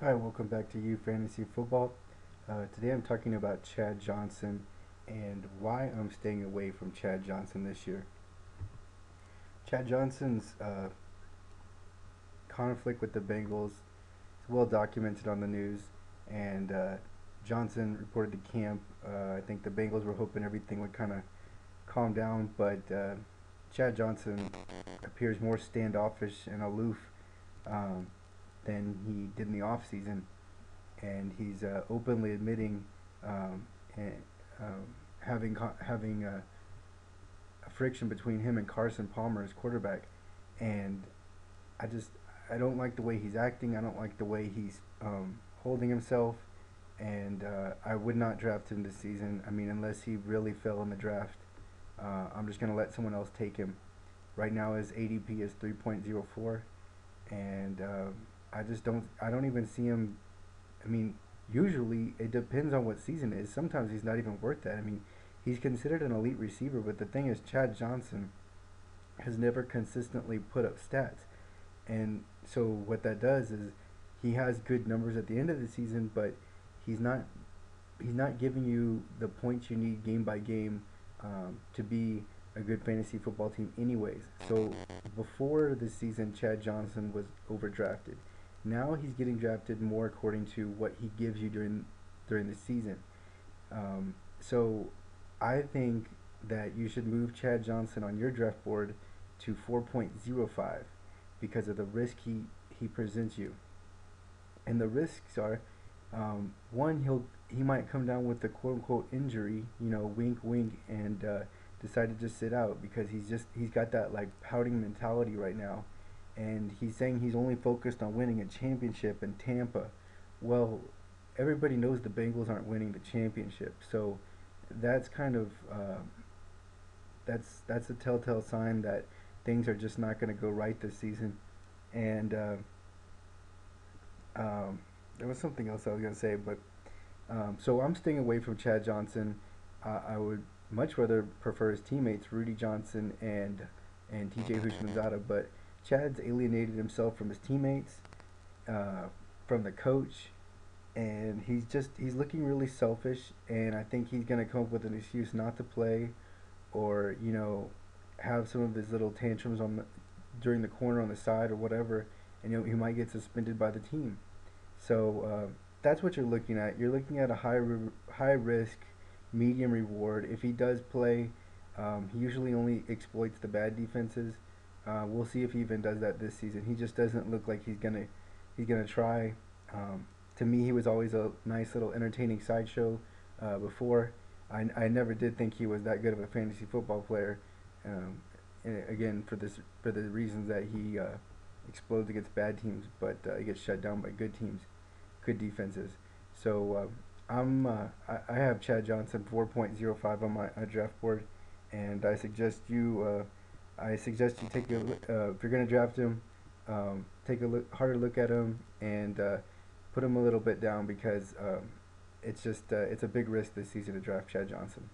Hi, welcome back to You Fantasy Football. Today I'm talking about Chad Johnson and why I'm staying away from Chad Johnson this year. Chad Johnson's conflict with the Bengals is well documented on the news, and Johnson reported to camp. I think the Bengals were hoping everything would kind of calm down, but Chad Johnson appears more standoffish and aloof um, than he did in the offseason, and he's openly admitting um, and, having a friction between him and Carson Palmer, his quarterback, and I just I don't like the way he's acting. I don't like the way he's holding himself, and I would not draft him this season. I mean, unless he really fell in the draft, I'm just gonna let someone else take him. Right now, his ADP is 3.04, and I don't even see him. I mean, usually it depends on what season it is. Sometimes he's not even worth that. I mean, he's considered an elite receiver, but the thing is, Chad Johnson has never consistently put up stats. And so what that does is he has good numbers at the end of the season, but he's not he's not giving you the points you need game by game to be a good fantasy football team anyways. So before the season, Chad Johnson was overdrafted. Now he's getting drafted more according to what he gives you during the season. So I think that you should move Chad Johnson on your draft board to 4.05 because of the risk he presents you. And the risks are, one, he might come down with a quote unquote injury, wink wink, and decide to just sit out because he's got that like pouting mentality right now, and he's saying he's only focused on winning a championship in Tampa. Well, everybody knows the Bengals aren't winning the championship, so that's kind of that's a telltale sign that things are just not going to go right this season. And there was something else I was going to say, but so I'm staying away from Chad Johnson. I would much rather prefer his teammates Rudy Johnson and TJ Houshmandzadeh, but Chad's alienated himself from his teammates, from the coach, and he's looking really selfish. And I think he's gonna come up with an excuse not to play, or have some of his little tantrums during the corner on the side or whatever, and he might get suspended by the team. So that's what you're looking at. You're looking at a high risk, medium reward. If he does play, he usually only exploits the bad defenses. We'll see if he even does that this season. He just doesn't look like he's gonna try. To me, he was always a nice little entertaining sideshow before. I never did think he was that good of a fantasy football player. Um, again, for the reasons that he explodes against bad teams, but he gets shut down by good teams, good defenses. So I have Chad Johnson 4.05 on my draft board, and I suggest you take a look, if you're gonna draft him, take a harder look at him and put him a little bit down because it's a big risk this season to draft Chad Johnson.